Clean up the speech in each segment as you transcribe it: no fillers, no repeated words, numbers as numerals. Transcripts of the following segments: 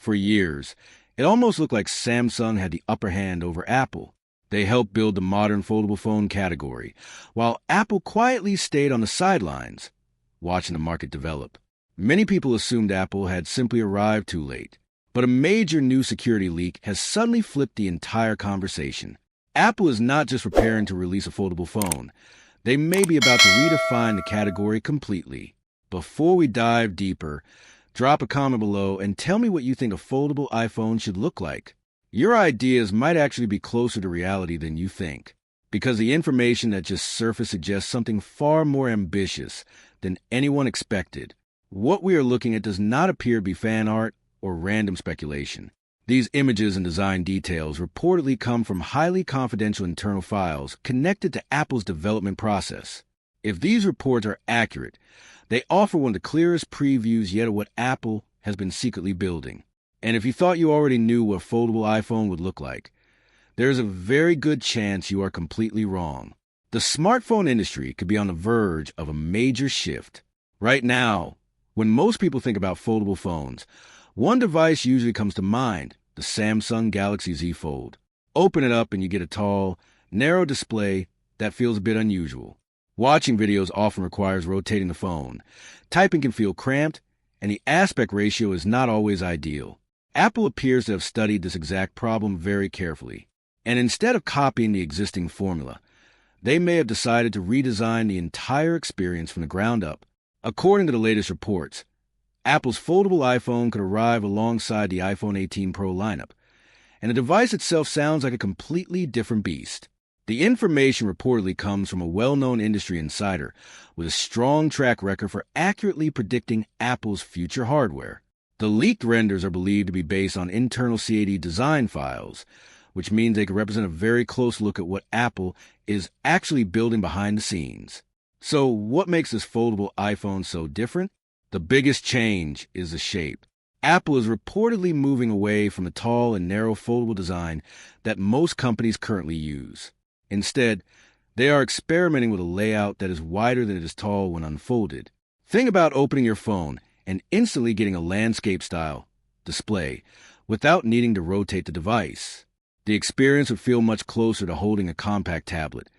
For years, it almost looked like Samsung had the upper hand over Apple. They helped build the modern foldable phone category, while Apple quietly stayed on the sidelines, watching the market develop. Many people assumed Apple had simply arrived too late, but a major new security leak has suddenly flipped the entire conversation. Apple is not just preparing to release a foldable phone. They may be about to redefine the category completely. Before we dive deeper, drop a comment below and tell me what you think a foldable iPhone should look like. Your ideas might actually be closer to reality than you think, because the information that just surfaced suggests something far more ambitious than anyone expected. What we are looking at does not appear to be fan art or random speculation. These images and design details reportedly come from highly confidential internal files connected to Apple's development process. If these reports are accurate, they offer one of the clearest previews yet of what Apple has been secretly building. And if you thought you already knew what a foldable iPhone would look like, there's a very good chance you are completely wrong. The smartphone industry could be on the verge of a major shift. Right now, when most people think about foldable phones, one device usually comes to mind, the Samsung Galaxy Z Fold. Open it up and you get a tall, narrow display that feels a bit unusual. Watching videos often requires rotating the phone. Typing can feel cramped, and the aspect ratio is not always ideal. Apple appears to have studied this exact problem very carefully, and instead of copying the existing formula, they may have decided to redesign the entire experience from the ground up. According to the latest reports, Apple's foldable iPhone could arrive alongside the iPhone 18 Pro lineup, and the device itself sounds like a completely different beast. The information reportedly comes from a well-known industry insider with a strong track record for accurately predicting Apple's future hardware. The leaked renders are believed to be based on internal CAD design files, which means they could represent a very close look at what Apple is actually building behind the scenes. So what makes this foldable iPhone so different? The biggest change is the shape. Apple is reportedly moving away from the tall and narrow foldable design that most companies currently use. Instead, they are experimenting with a layout that is wider than it is tall when unfolded. Think about opening your phone and instantly getting a landscape-style display without needing to rotate the device. The experience would feel much closer to holding a compact tablet,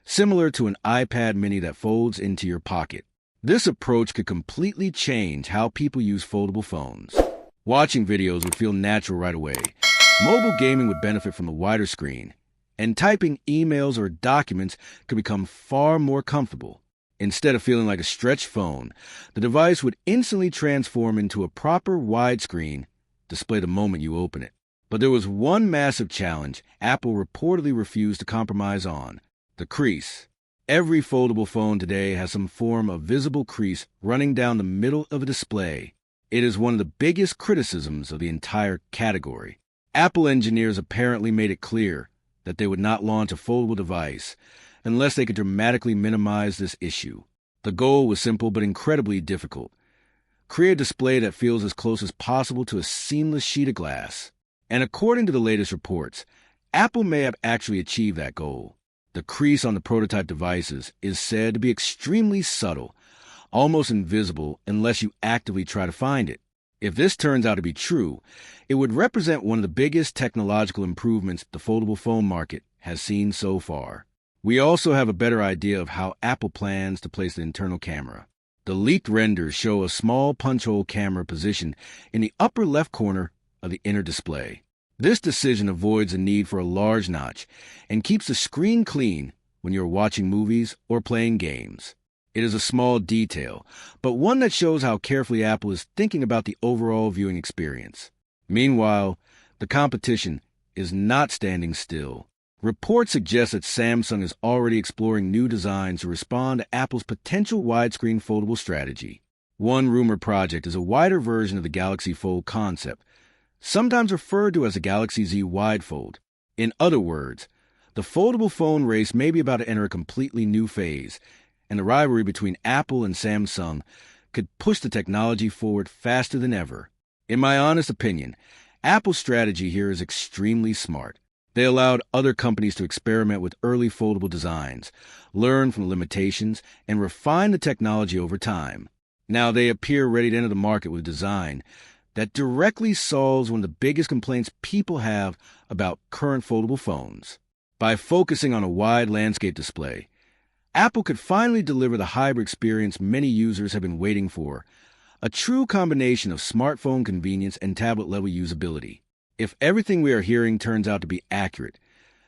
similar to an iPad mini that folds into your pocket. This approach could completely change how people use foldable phones. Watching videos would feel natural right away. Mobile gaming would benefit from a wider screen, and typing emails or documents could become far more comfortable. Instead of feeling like a stretched phone, the device would instantly transform into a proper widescreen display the moment you open it. But there was one massive challenge Apple reportedly refused to compromise on: the crease. Every foldable phone today has some form of visible crease running down the middle of a display. It is one of the biggest criticisms of the entire category. Apple engineers apparently made it clear that they would not launch a foldable device unless they could dramatically minimize this issue. The goal was simple but incredibly difficult: create a display that feels as close as possible to a seamless sheet of glass. And according to the latest reports, Apple may have actually achieved that goal. The crease on the prototype devices is said to be extremely subtle, almost invisible unless you actively try to find it. If this turns out to be true, it would represent one of the biggest technological improvements the foldable phone market has seen so far. We also have a better idea of how Apple plans to place the internal camera. The leaked renders show a small punch-hole camera positioned in the upper left corner of the inner display. This decision avoids the need for a large notch and keeps the screen clean when you're watching movies or playing games. It is a small detail, but one that shows how carefully Apple is thinking about the overall viewing experience. Meanwhile, the competition is not standing still. Reports suggest that Samsung is already exploring new designs to respond to Apple's potential widescreen foldable strategy. One rumored project is a wider version of the Galaxy Fold concept, sometimes referred to as the Galaxy Z Wide Fold. In other words, the foldable phone race may be about to enter a completely new phase, and the rivalry between Apple and Samsung could push the technology forward faster than ever. In my honest opinion, Apple's strategy here is extremely smart. They allowed other companies to experiment with early foldable designs, learn from the limitations, and refine the technology over time. Now they appear ready to enter the market with a design that directly solves one of the biggest complaints people have about current foldable phones. By focusing on a wide landscape display, Apple could finally deliver the hybrid experience many users have been waiting for, a true combination of smartphone convenience and tablet-level usability. If everything we are hearing turns out to be accurate,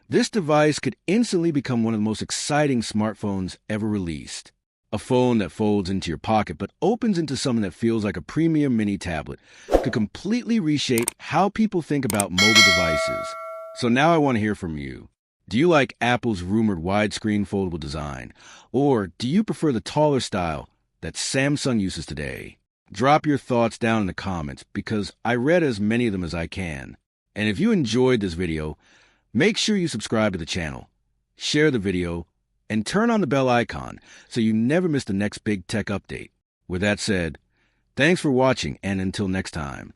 this device could instantly become one of the most exciting smartphones ever released. A phone that folds into your pocket but opens into something that feels like a premium mini tablet could completely reshape how people think about mobile devices. So now I want to hear from you. Do you like Apple's rumored widescreen foldable design? Or do you prefer the taller style that Samsung uses today? Drop your thoughts down in the comments because I read as many of them as I can. And if you enjoyed this video, make sure you subscribe to the channel, share the video, and turn on the bell icon so you never miss the next big tech update. With that said, thanks for watching, and until next time.